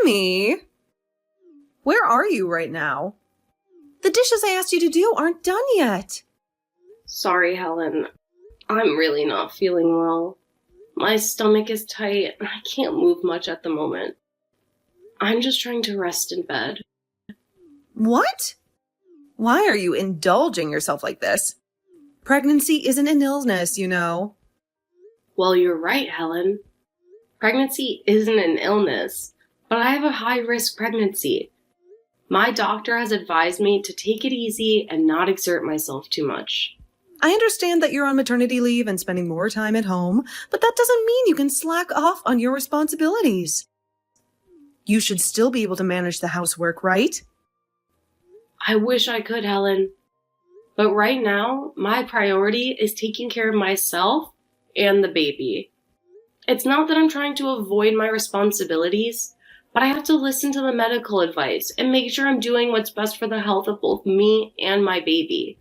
Honey, where are you right now? The dishes I asked you to do aren't done yet. Sorry, Helen. I'm really not feeling well. My stomach is tight and I can't move much at the moment. I'm just trying to rest in bed. What? Why are you indulging yourself like this? Pregnancy isn't an illness, you know. Well, you're right, Helen. Pregnancy isn't an illness, but I have a high-risk pregnancy. My doctor has advised me to take it easy and not exert myself too much. I understand that you're on maternity leave and spending more time at home, but that doesn't mean you can slack off on your responsibilities. You should still be able to manage the housework, right? I wish I could, Helen. But right now, my priority is taking care of myself and the baby. It's not that I'm trying to avoid my responsibilities, but I have to listen to the medical advice and make sure I'm doing what's best for the health of both me and my baby.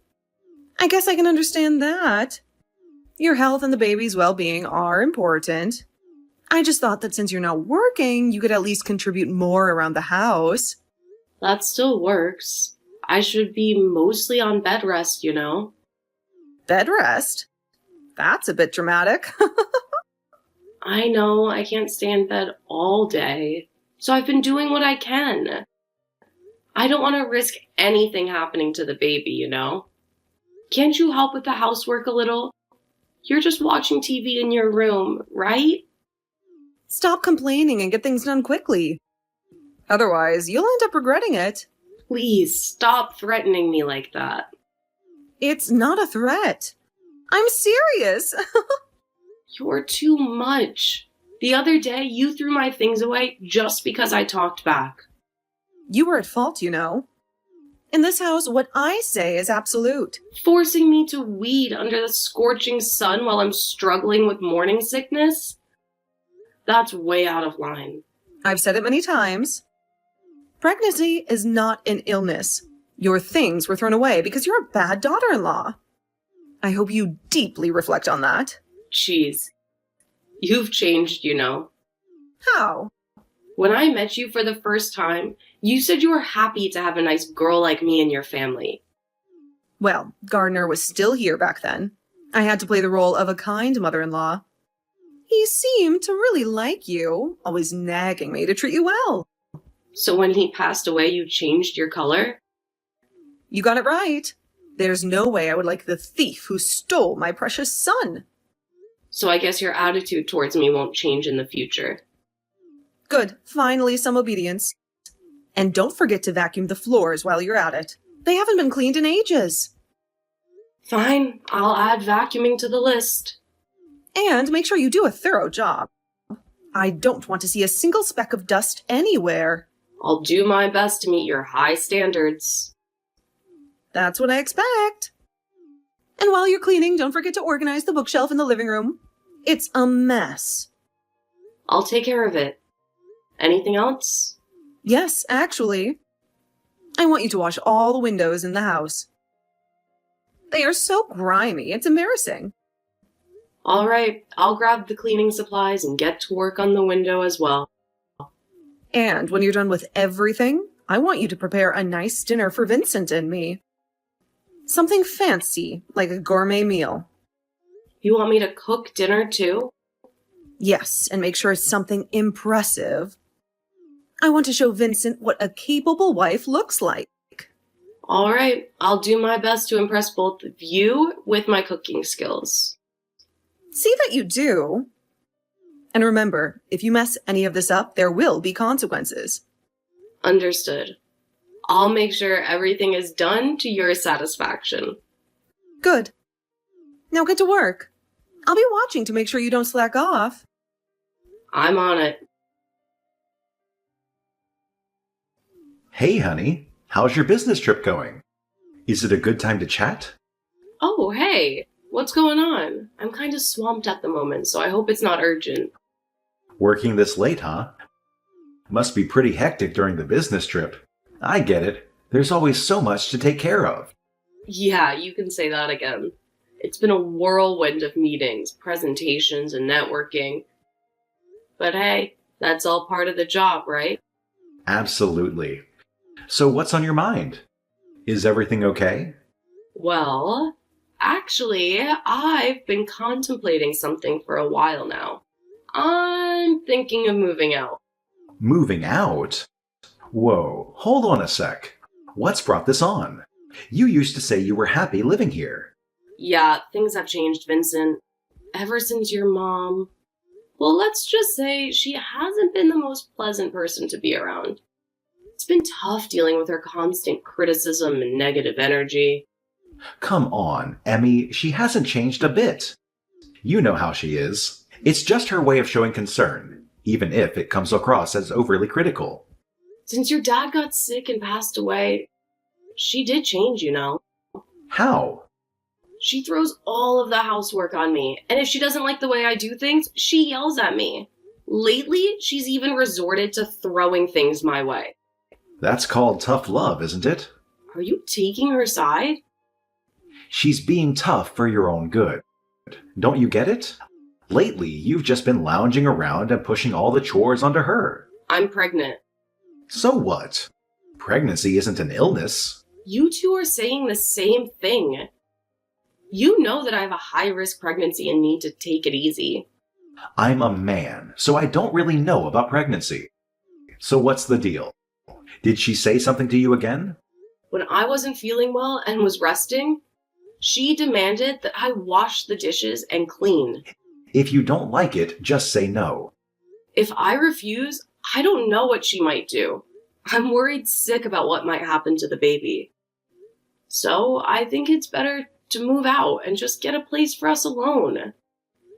I guess I can understand that. Your health and the baby's well-being are important. I just thought that since you're not working, you could at least contribute more around the house. That still works. I should be mostly on bed rest, you know. Bed rest? That's a bit dramatic. I know I can't stay in bed all day, so I've been doing what I can. I don't want to risk anything happening to the baby, you know. Can't you help with the housework a little? You're just watching TV in your room, right? Stop complaining and get things done quickly. Otherwise, you'll end up regretting it. Please, stop threatening me like that. It's not a threat. I'm serious. You're too much. The other day, you threw my things away just because I talked back. You were at fault, you know. In this house, what I say is absolute. Forcing me to weed under the scorching sun while I'm struggling with morning sickness? That's way out of line. I've said it many times. Pregnancy is not an illness. Your things were thrown away because you're a bad daughter-in-law. I hope you deeply reflect on that. Jeez. You've changed, you know. How? When I met you for the first time, you said you were happy to have a nice girl like me in your family. Well, Gardner was still here back then. I had to play the role of a kind mother-in-law. He seemed to really like you, always nagging me to treat you well. So when he passed away, you changed your color? You got it right. There's no way I would like the thief who stole my precious son. So I guess your attitude towards me won't change in the future. Good. Finally, some obedience. And don't forget to vacuum the floors while you're at it. They haven't been cleaned in ages. Fine. I'll add vacuuming to the list. And make sure you do a thorough job. I don't want to see a single speck of dust anywhere. I'll do my best to meet your high standards. That's what I expect. And while you're cleaning, don't forget to organize the bookshelf in the living room. It's a mess. I'll take care of it. Anything else? Yes, actually. I want you to wash all the windows in the house. They are so grimy, it's embarrassing. All right, I'll grab the cleaning supplies and get to work on the window as well. And when you're done with everything, I want you to prepare a nice dinner for Vincent and me. Something fancy, like a gourmet meal. You want me to cook dinner too? Yes, and make sure it's something impressive. I want to show Vincent what a capable wife looks like. All right, I'll do my best to impress both of you with my cooking skills. See that you do. And remember, if you mess any of this up, there will be consequences. Understood. I'll make sure everything is done to your satisfaction. Good. Now get to work. I'll be watching to make sure you don't slack off. I'm on it. Hey, honey. How's your business trip going? Is it a good time to chat? Oh, hey. What's going on? I'm kind of swamped at the moment, so I hope it's not urgent. Working this late, huh? Must be pretty hectic during the business trip. I get it. There's always so much to take care of. Yeah, you can say that again. It's been a whirlwind of meetings, presentations, and networking. But hey, that's all part of the job, right? Absolutely. So what's on your mind? Is everything okay? Well, actually, I've been contemplating something for a while now. I'm thinking of moving out. Moving out? Whoa, hold on a sec. What's brought this on? You used to say you were happy living here. Yeah, things have changed, Vincent. Ever since your mom. Well, let's just say she hasn't been the most pleasant person to be around. It's been tough dealing with her constant criticism and negative energy. Come on, Emmy, she hasn't changed a bit. You know how she is. It's just her way of showing concern, even if it comes across as overly critical. Since your dad got sick and passed away, she did change, you know. How? She throws all of the housework on me, and if she doesn't like the way I do things, she yells at me. Lately, she's even resorted to throwing things my way. That's called tough love, isn't it? Are you taking her side? She's being tough for your own good. Don't you get it? Lately, you've just been lounging around and pushing all the chores onto her. I'm pregnant. So what? Pregnancy isn't an illness. You two are saying the same thing. You know that I have a high-risk pregnancy and need to take it easy. I'm a man, so I don't really know about pregnancy. So what's the deal? Did she say something to you again? When I wasn't feeling well and was resting, she demanded that I wash the dishes and clean. If you don't like it, just say no. If I refuse, I don't know what she might do. I'm worried sick about what might happen to the baby. So I think it's better to move out and just get a place for us alone.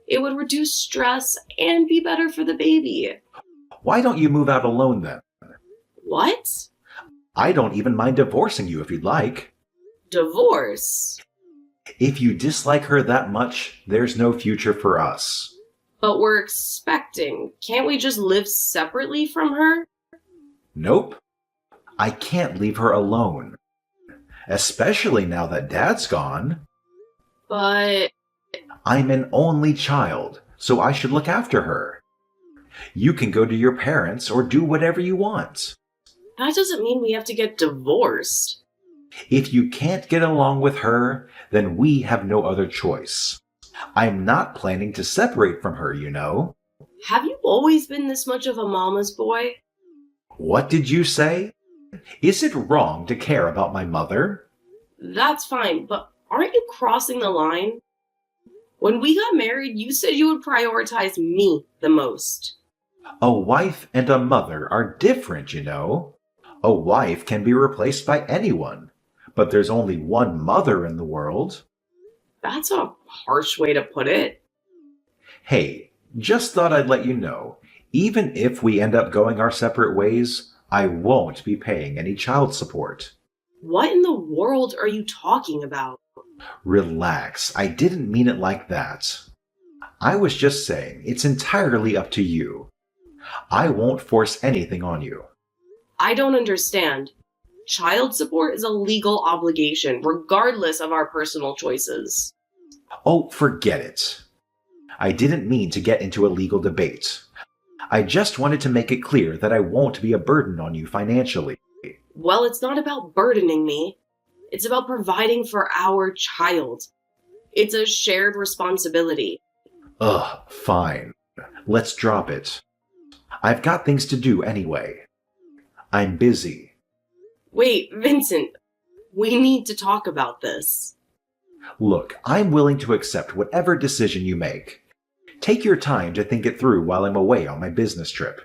It would reduce stress and be better for the baby. Why don't you move out alone then? What? I don't even mind divorcing you if you'd like. Divorce? If you dislike her that much, there's no future for us. But we're expecting. Can't we just live separately from her? Nope. I can't leave her alone. Especially now that Dad's gone. But I'm an only child, so I should look after her. You can go to your parents or do whatever you want. that doesn't mean we have to get divorced. If you can't get along with her, then we have no other choice. I'm not planning to separate from her, you know. Have you always been this much of a mama's boy? What did you say? Is it wrong to care about my mother? That's fine, but aren't you crossing the line? When we got married, you said you would prioritize me the most. A wife and a mother are different, you know. A wife can be replaced by anyone, but there's only one mother in the world. That's a harsh way to put it. Hey, just thought I'd let you know, even if we end up going our separate ways, I won't be paying any child support. What in the world are you talking about? Relax, I didn't mean it like that. I was just saying it's entirely up to you. I won't force anything on you. I don't understand. Child support is a legal obligation, regardless of our personal choices. Oh, forget it. I didn't mean to get into a legal debate. I just wanted to make it clear that I won't be a burden on you financially. Well, it's not about burdening me. It's about providing for our child. It's a shared responsibility. Ugh, fine. Let's drop it. I've got things to do anyway. I'm busy. Wait, Vincent, we need to talk about this. Look, I'm willing to accept whatever decision you make. Take your time to think it through while I'm away on my business trip.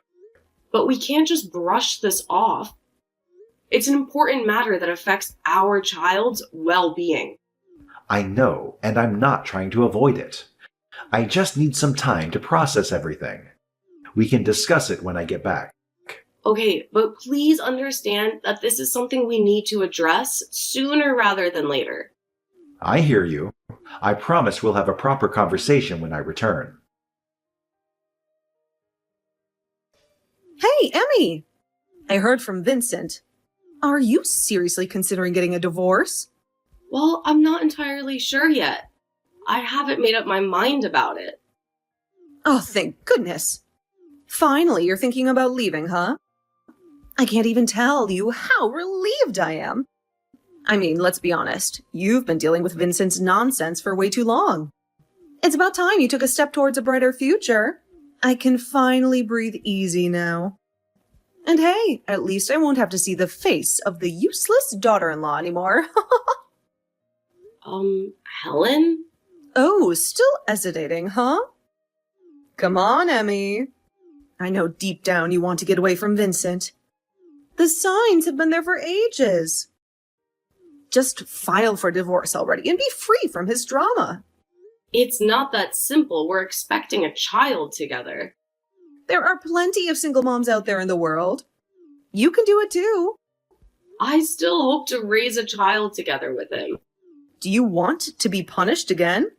But we can't just brush this off. It's an important matter that affects our child's well-being. I know, and I'm not trying to avoid it. I just need some time to process everything. We can discuss it when I get back. Okay, but please understand that this is something we need to address sooner rather than later. I hear you. I promise we'll have a proper conversation when I return. Hey, Emmy! I heard from Vincent. Are you seriously considering getting a divorce? Well, I'm not entirely sure yet. I haven't made up my mind about it. Oh, thank goodness. Finally, you're thinking about leaving, huh? I can't even tell you how relieved I am. I mean, let's be honest. You've been dealing with Vincent's nonsense for way too long. It's about time you took a step towards a brighter future. I can finally breathe easy now. And hey, at least I won't have to see the face of the useless daughter-in-law anymore. Helen? Oh, still hesitating, huh? Come on, Emmy. I know deep down you want to get away from Vincent. The signs have been there for ages. Just file for divorce already and be free from his drama. It's not that simple. We're expecting a child together. There are plenty of single moms out there in the world. You can do it too. I still hope to raise a child together with him. Do you want to be punished again?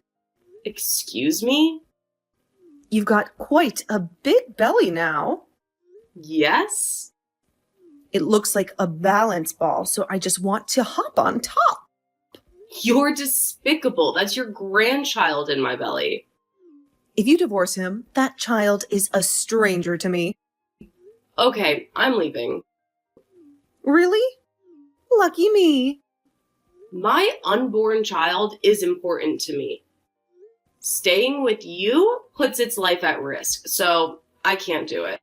Excuse me? You've got quite a big belly now. Yes? It looks like a balance ball, so I just want to hop on top. You're despicable. That's your grandchild in my belly. If you divorce him, that child is a stranger to me. Okay, I'm leaving. Really? Lucky me. My unborn child is important to me. Staying with you puts its life at risk, so I can't do it.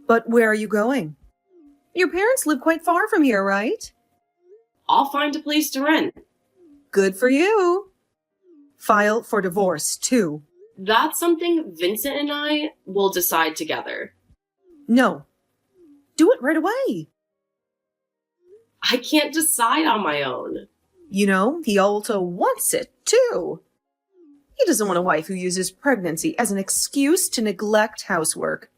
But where are you going? Your parents live quite far from here, right? I'll find a place to rent. Good for you. File for divorce, too. That's something Vincent and I will decide together. No. Do it right away. I can't decide on my own. You know, he also wants it, too. He doesn't want a wife who uses pregnancy as an excuse to neglect housework.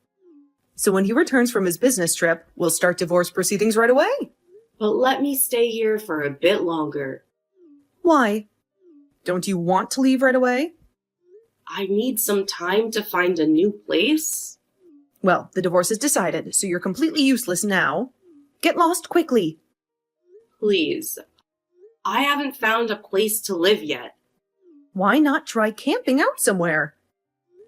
So when he returns from his business trip, we'll start divorce proceedings right away. But let me stay here for a bit longer. Why? Don't you want to leave right away? I need some time to find a new place. Well, the divorce is decided, so you're completely useless now. Get lost quickly. Please. I haven't found a place to live yet. Why not try camping out somewhere?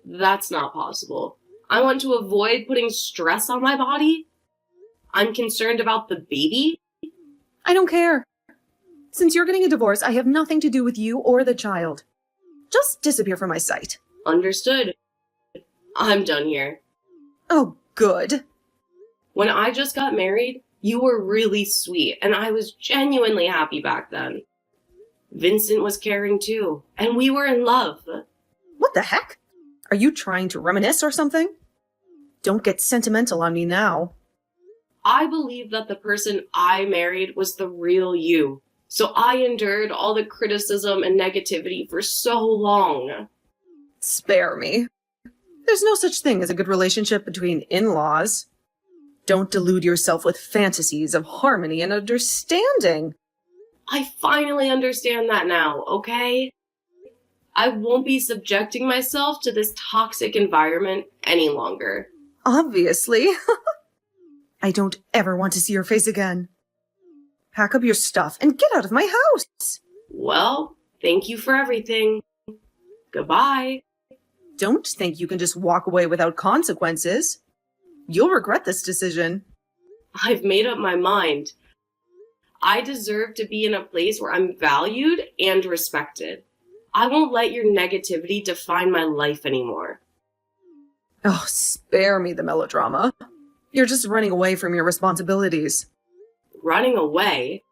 That's not possible. I want to avoid putting stress on my body. I'm concerned about the baby. I don't care. Since you're getting a divorce, I have nothing to do with you or the child. Just disappear from my sight. Understood. I'm done here. Oh, good. When I just got married, you were really sweet, and I was genuinely happy back then. Vincent was caring too, and we were in love. What the heck? Are you trying to reminisce or something? Don't get sentimental on me now. I believe that the person I married was the real you, so I endured all the criticism and negativity for so long. Spare me. There's no such thing as a good relationship between in-laws. Don't delude yourself with fantasies of harmony and understanding. I finally understand that now, okay? I won't be subjecting myself to this toxic environment any longer. Obviously. I don't ever want to see your face again. Pack up your stuff and get out of my house. Well, thank you for everything. Goodbye. Don't think you can just walk away without consequences. You'll regret this decision. I've made up my mind. I deserve to be in a place where I'm valued and respected. I won't let your negativity define my life anymore. Oh, spare me the melodrama. You're just running away from your responsibilities. Running away?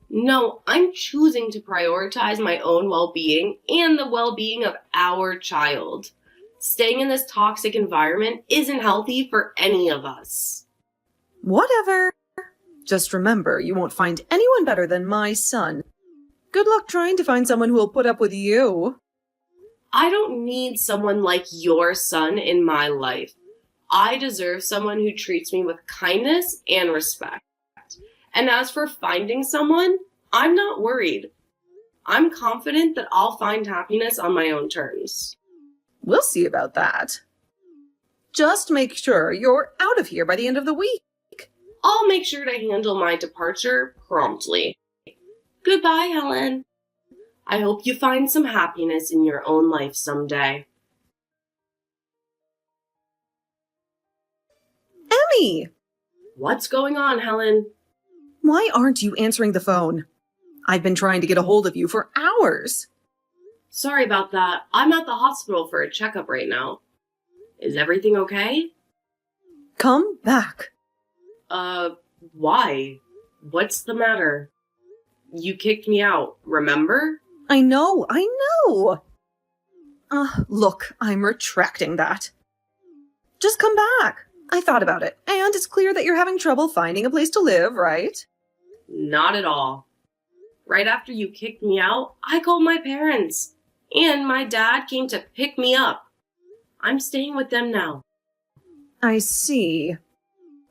No, I'm choosing to prioritize my own well-being and the well-being of our child. Staying in this toxic environment isn't healthy for any of us. Whatever. Just remember, you won't find anyone better than my son. Good luck trying to find someone who will put up with you. I don't need someone like your son in my life. I deserve someone who treats me with kindness and respect. And as for finding someone, I'm not worried. I'm confident that I'll find happiness on my own terms. We'll see about that. Just make sure you're out of here by the end of the week. I'll make sure to handle my departure promptly. Goodbye, Helen. I hope you find some happiness in your own life someday. Emmy! What's going on, Helen? Why aren't you answering the phone? I've been trying to get a hold of you for hours. Sorry about that. I'm at the hospital for a checkup right now. Is everything okay? Come back. Why? What's the matter? You kicked me out, remember? I know. Look, I'm retracting that. Just come back. I thought about it, and it's clear that you're having trouble finding a place to live, right? Not at all. Right after you kicked me out, I called my parents, and my dad came to pick me up. I'm staying with them now. I see.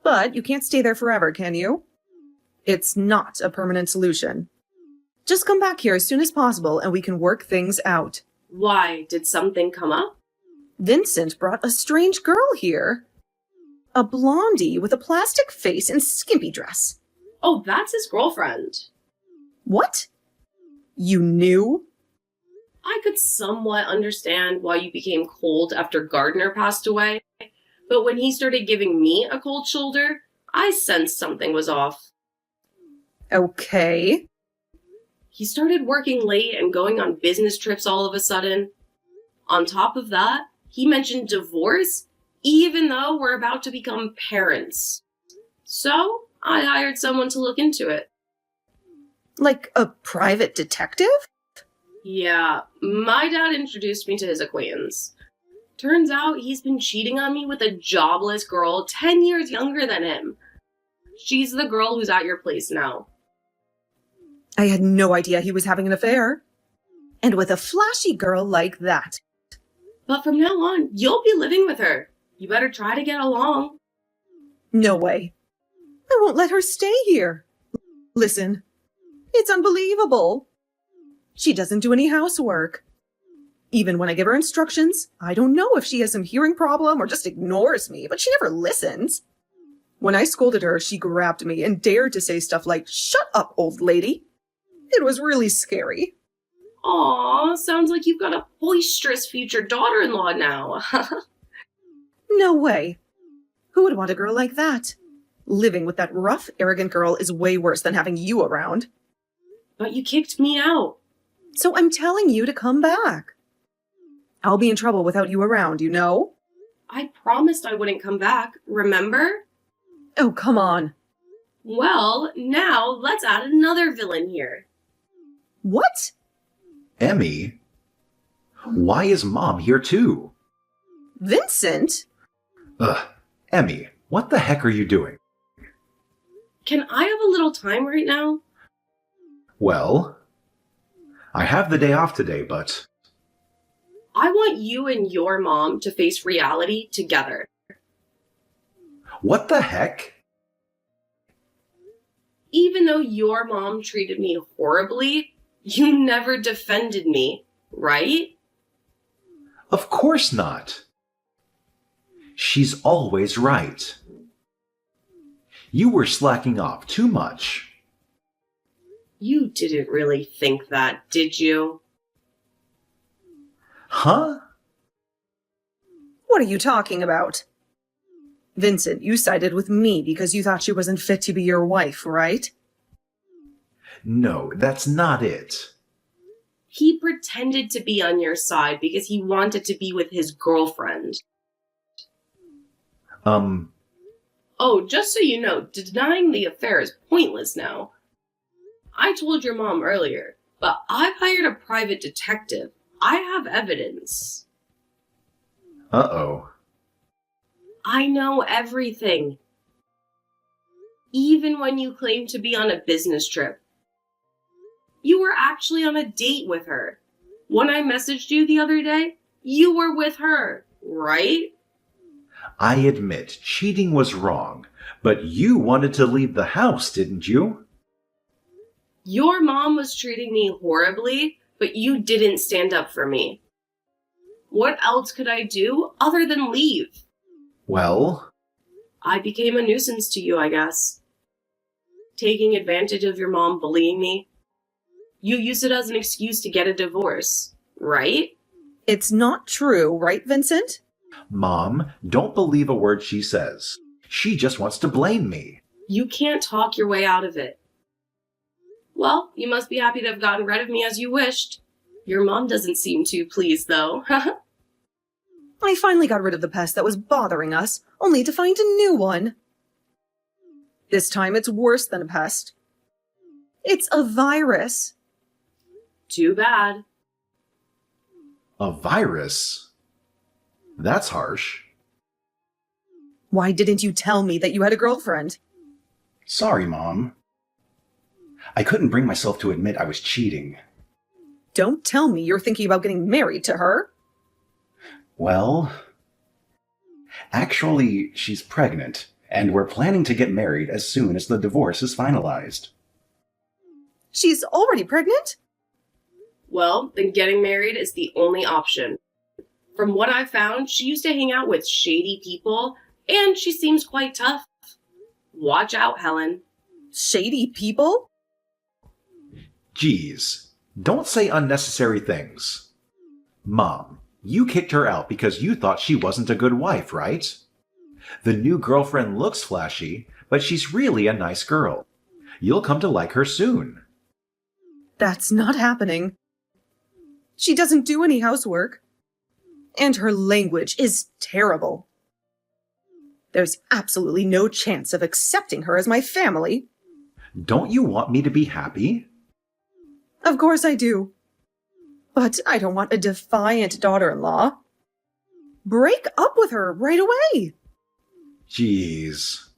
But you can't stay there forever, can you? It's not a permanent solution. Just come back here as soon as possible and we can work things out. Why? Did something come up? Vincent brought a strange girl here. A blondie with a plastic face and skimpy dress. Oh, that's his girlfriend. What? You knew? I could somewhat understand why you became cold after Gardner passed away, but when he started giving me a cold shoulder, I sensed something was off. Okay. He started working late and going on business trips all of a sudden. On top of that, he mentioned divorce, even though we're about to become parents. So, I hired someone to look into it. Like a private detective? Yeah, my dad introduced me to his acquaintance. Turns out he's been cheating on me with a jobless girl 10 years younger than him. She's the girl who's at your place now. I had no idea he was having an affair. And with a flashy girl like that. But from now on, you'll be living with her. You better try to get along. No way. I won't let her stay here. Listen, it's unbelievable. She doesn't do any housework. Even when I give her instructions, I don't know if she has some hearing problem or just ignores me, but she never listens. When I scolded her, she grabbed me and dared to say stuff like, "Shut up, old lady." It was really scary. Aw, sounds like you've got a boisterous future daughter-in-law now. No way. Who would want a girl like that? Living with that rough, arrogant girl is way worse than having you around. But you kicked me out. So I'm telling you to come back. I'll be in trouble without you around, you know? I promised I wouldn't come back, remember? Oh, come on. Well, now let's add another villain here. What? Emmy? Why is Mom here too? Vincent? Ugh, Emmy, what the heck are you doing? Can I have a little time right now? Well, I have the day off today, but... I want you and your mom to face reality together. What the heck? Even though your mom treated me horribly, you never defended me, right? Of course not. She's always right. You were slacking off too much. You didn't really think that, did you? Huh? What are you talking about? Vincent, you sided with me because you thought she wasn't fit to be your wife, right? No, that's not it. He pretended to be on your side because he wanted to be with his girlfriend. Oh, just so you know, denying the affair is pointless now. I told your mom earlier, but I've hired a private detective. I have evidence. Uh-oh. I know everything. Even when you claimed to be on a business trip. You were actually on a date with her. When I messaged you the other day, you were with her, right? I admit cheating was wrong, but you wanted to leave the house, didn't you? Your mom was treating me horribly, but you didn't stand up for me. What else could I do other than leave? Well? I became a nuisance to you, I guess. Taking advantage of your mom bullying me. You used it as an excuse to get a divorce, right? It's not true, right, Vincent? Mom, don't believe a word she says. She just wants to blame me. You can't talk your way out of it. Well, you must be happy to have gotten rid of me as you wished. Your mom doesn't seem too pleased, though. I finally got rid of the pest that was bothering us, only to find a new one. This time it's worse than a pest. It's a virus. Too bad. A virus? That's harsh. Why didn't you tell me that you had a girlfriend? Sorry, Mom. I couldn't bring myself to admit I was cheating. Don't tell me you're thinking about getting married to her. Well, actually, she's pregnant, and we're planning to get married as soon as the divorce is finalized. She's already pregnant? Well, then getting married is the only option. From what I've found, she used to hang out with shady people, and she seems quite tough. Watch out, Helen. Shady people? Geez, don't say unnecessary things. Mom, you kicked her out because you thought she wasn't a good wife, right? The new girlfriend looks flashy, but she's really a nice girl. You'll come to like her soon. That's not happening. She doesn't do any housework. And her language is terrible. There's absolutely no chance of accepting her as my family. Don't you want me to be happy? Of course I do. But I don't want a defiant daughter-in-law. Break up with her right away. Jeez.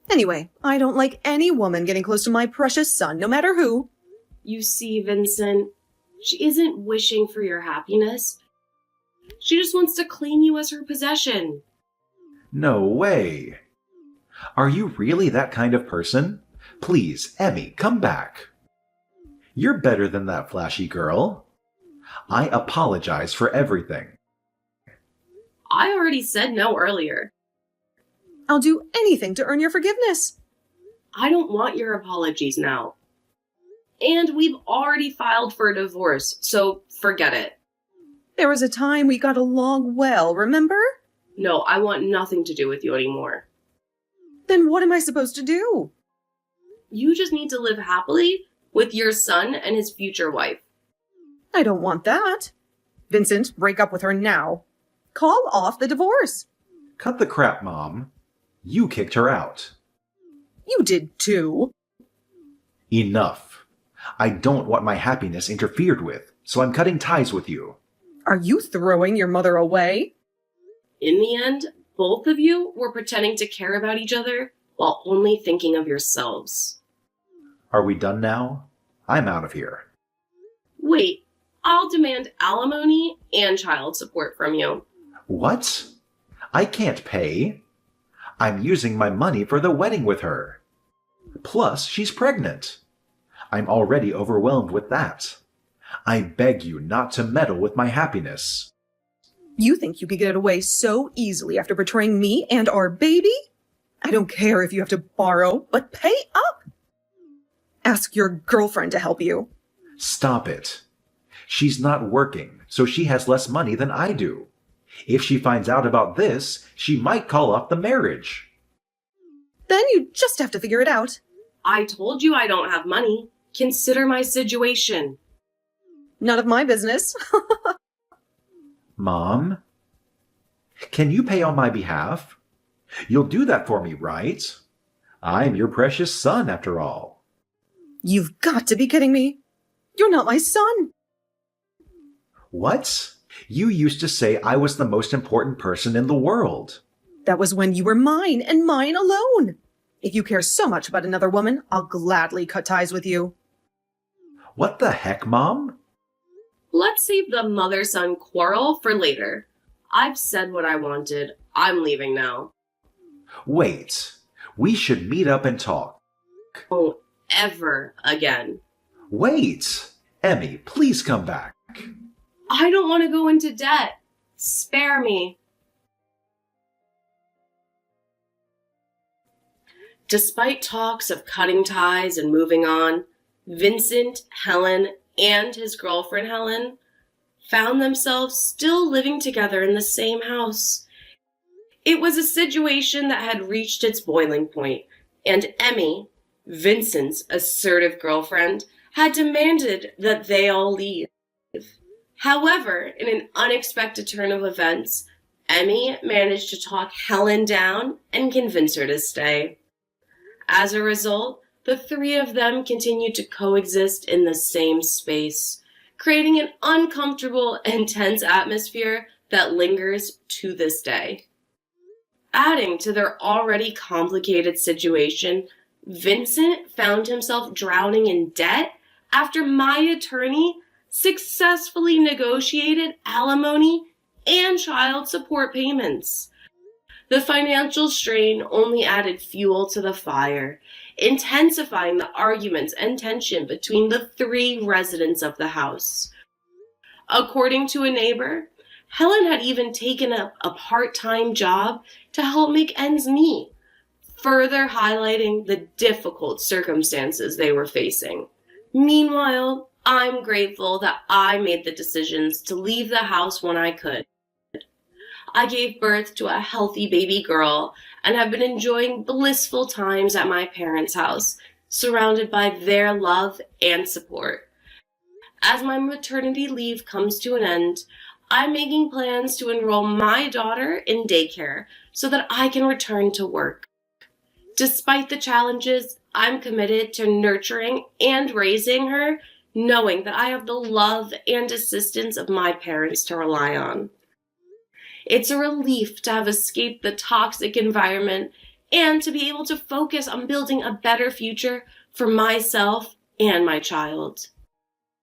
Anyway, I don't like any woman getting close to my precious son, no matter who. You see, Vincent, she isn't wishing for your happiness. She just wants to claim you as her possession. No way. Are you really that kind of person? Please, Emmy, come back. You're better than that flashy girl. I apologize for everything. I already said no earlier. I'll do anything to earn your forgiveness. I don't want your apologies now. And we've already filed for a divorce, so forget it. There was a time we got along well, remember? No, I want nothing to do with you anymore. Then what am I supposed to do? You just need to live happily with your son and his future wife. I don't want that. Vincent, break up with her now. Call off the divorce. Cut the crap, Mom. You kicked her out. You did too. Enough. I don't want my happiness interfered with, so I'm cutting ties with you. Are you throwing your mother away? In the end, both of you were pretending to care about each other while only thinking of yourselves. Are we done now? I'm out of here. Wait, I'll demand alimony and child support from you. What? I can't pay. I'm using my money for the wedding with her. Plus, she's pregnant. I'm already overwhelmed with that. I beg you not to meddle with my happiness. You think you can get away so easily after betraying me and our baby? I don't care if you have to borrow, but pay up. Ask your girlfriend to help you. Stop it. She's not working, so she has less money than I do. If she finds out about this, she might call off the marriage. Then you just have to figure it out. I told you I don't have money. Consider my situation. None of my business. Mom? Can you pay on my behalf? You'll do that for me, right? I'm your precious son, after all. You've got to be kidding me. You're not my son. What? You used to say I was the most important person in the world. That was when you were mine and mine alone. If you care so much about another woman, I'll gladly cut ties with you. What the heck, Mom? Let's save the mother-son quarrel for later. I've said what I wanted. I'm leaving now. Wait. We should meet up and talk. Won't ever again. Wait. Emmy, please come back. I don't want to go into debt. Spare me. Despite talks of cutting ties and moving on, Vincent, Helen, and his girlfriend Helen found themselves still living together in the same house. It was a situation that had reached its boiling point, and Emmy, Vincent's assertive girlfriend, had demanded that they all leave. However, in an unexpected turn of events, Emmy managed to talk Helen down and convince her to stay. As a result, the three of them continued to coexist in the same space, creating an uncomfortable and tense atmosphere that lingers to this day. Adding to their already complicated situation, Vincent found himself drowning in debt after my attorney successfully negotiated alimony and child support payments. The financial strain only added fuel to the fire, intensifying the arguments and tension between the three residents of the house. According to a neighbor, Helen had even taken up a part-time job to help make ends meet, further highlighting the difficult circumstances they were facing. Meanwhile, I'm grateful that I made the decisions to leave the house when I could. I gave birth to a healthy baby girl and have been enjoying blissful times at my parents' house, surrounded by their love and support. As my maternity leave comes to an end, I'm making plans to enroll my daughter in daycare so that I can return to work. Despite the challenges, I'm committed to nurturing and raising her, knowing that I have the love and assistance of my parents to rely on. It's a relief to have escaped the toxic environment and to be able to focus on building a better future for myself and my child.